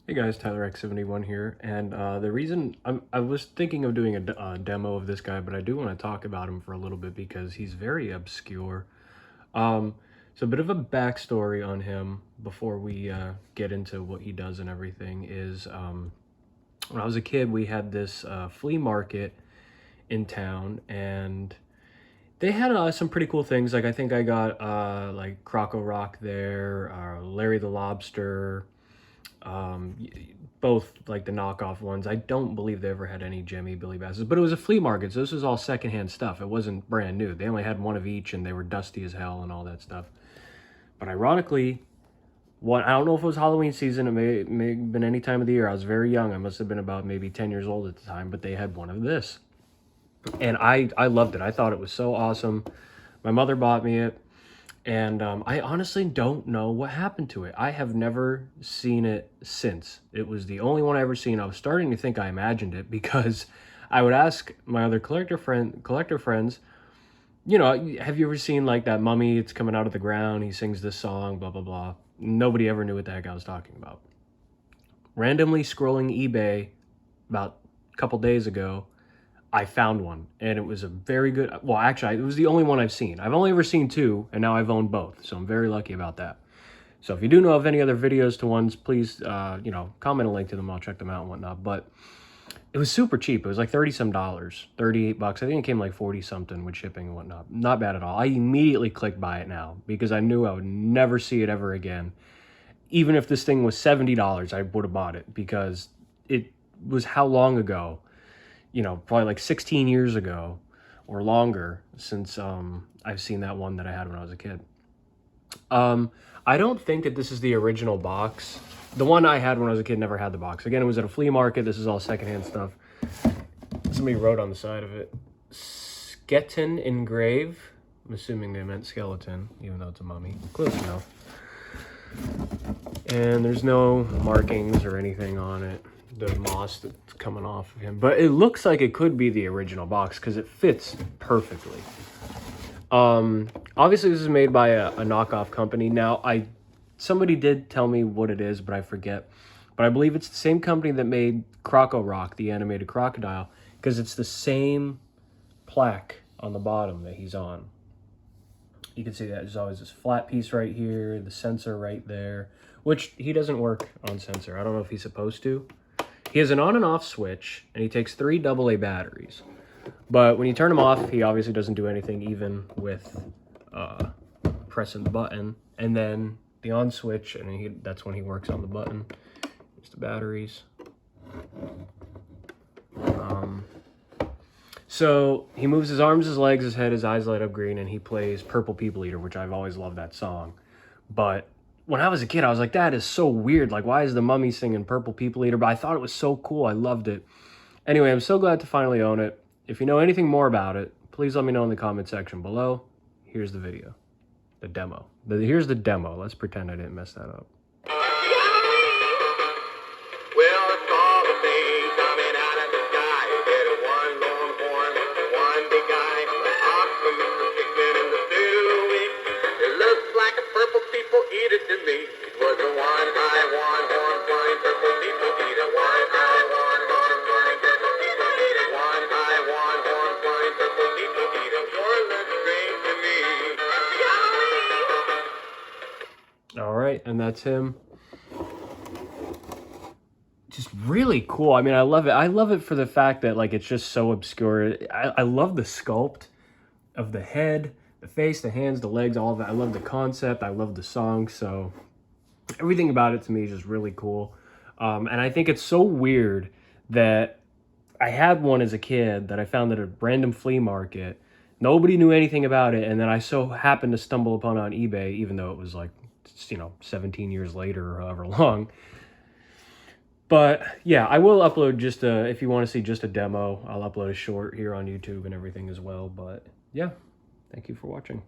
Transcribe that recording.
Hey guys, Tyler X71 here, and the reason I was thinking of doing a demo of this guy, but I do want to talk about him for a little bit because he's very obscure. Um, so a bit of a backstory on him before we get into what he does and everything is when I was a kid, we had this flea market in town, and they had some pretty cool things. Like I think I got like Croco Rock there, Larry the Lobster, um both like the knockoff ones. I don't believe they ever had any Jemmy Billy Basses, but it was a flea market, so this was all secondhand stuff. It wasn't brand new. They only had one of each, and they were dusty as hell and all that stuff. But ironically, I don't know if it was Halloween season. It may have been any time of the year. I was very young. I must have been about maybe 10 years old at the time, but they had one of this, and I loved it. I thought it was so awesome. My mother bought me it, and I honestly don't know what happened to it. I have never seen it since. It was the only one I ever seen. I was starting to think I imagined it because I would ask my other collector friends, you know, have you ever seen like that mummy? It's coming out of the ground. He sings this song, blah blah blah. Nobody ever knew what the heck I was talking about. Randomly scrolling eBay about a couple days ago, I found one, and it was a very good. Well, actually, it was the only one I've seen. I've only ever seen two, and now I've owned both, so I'm very lucky about that. So if you do know of any other videos to ones, please, you know, comment a link to them. I'll check them out and whatnot. But it was super cheap. It was like 30 some dollars, 38 bucks. I think it came like 40 something with shipping and whatnot. Not bad at all. I immediately clicked buy it now because I knew I would never see it ever again. Even if this thing was $70, I would have bought it because it was how long ago? You know, probably like 16 years ago or longer since I've seen that one that I had when I was a kid. I don't think that this is the original box. The one I had when I was a kid never had the box. Again, it was at a flea market. This is all secondhand stuff. Somebody wrote on the side of it, Skeleton engrave. I'm assuming they meant skeleton, even though it's a mummy. Close enough. And there's no markings or anything on it. The moss that's coming off of him, but it looks like it could be the original box because it fits perfectly. Obviously this is made by a knockoff company. Now somebody did tell me what it is, but I forget. But I believe it's the same company that made Croco Rock, the animated crocodile, because it's the same plaque on the bottom that he's on. You can see that there's always this flat piece right here, the sensor right there, which he doesn't work on sensor. I don't know if he's supposed to. He has an on and off switch, and he takes 3 AA batteries. But when you turn him off, he obviously doesn't do anything, even with pressing the button. And then the on switch, and that's when he works on the button. Here's the batteries. So he moves his arms, his legs, his head, his eyes light up green, and he plays Purple People Eater, which I've always loved that song. But when I was a kid, I was like, that is so weird. Like, why is the mummy singing Purple People Eater? But I thought it was so cool. I loved it. Anyway, I'm so glad to finally own it. If you know anything more about it, please let me know in the comment section below. Here's the video, the demo. Here's the demo. Let's pretend I didn't mess that up. Well, I saw the thing coming out of the sky. It had one long horn, one big eye, an awesome chicken in the stew. It looks like a purple people eater to me. It was a one-eye, one-horn, flying purple people eater. One-eye, one-horn, flying purple people eater. One-eye, one-horn, flying purple people eater. Sure looks strange to me. All right, and that's him. Just really cool. I mean, I love it. I love it for the fact that like it's just so obscure. I love the sculpt of the head, the face, the hands, the legs, all of that. I love the concept. I love the song. So everything about it to me is just really cool. And I think it's so weird that I had one as a kid that I found at a random flea market. Nobody knew anything about it, and then I so happened to stumble upon it on eBay, even though it was like, you know, 17 years later or however long. But yeah, I will upload just if you want to see just a demo, I'll upload a short here on YouTube and everything as well. But yeah, thank you for watching.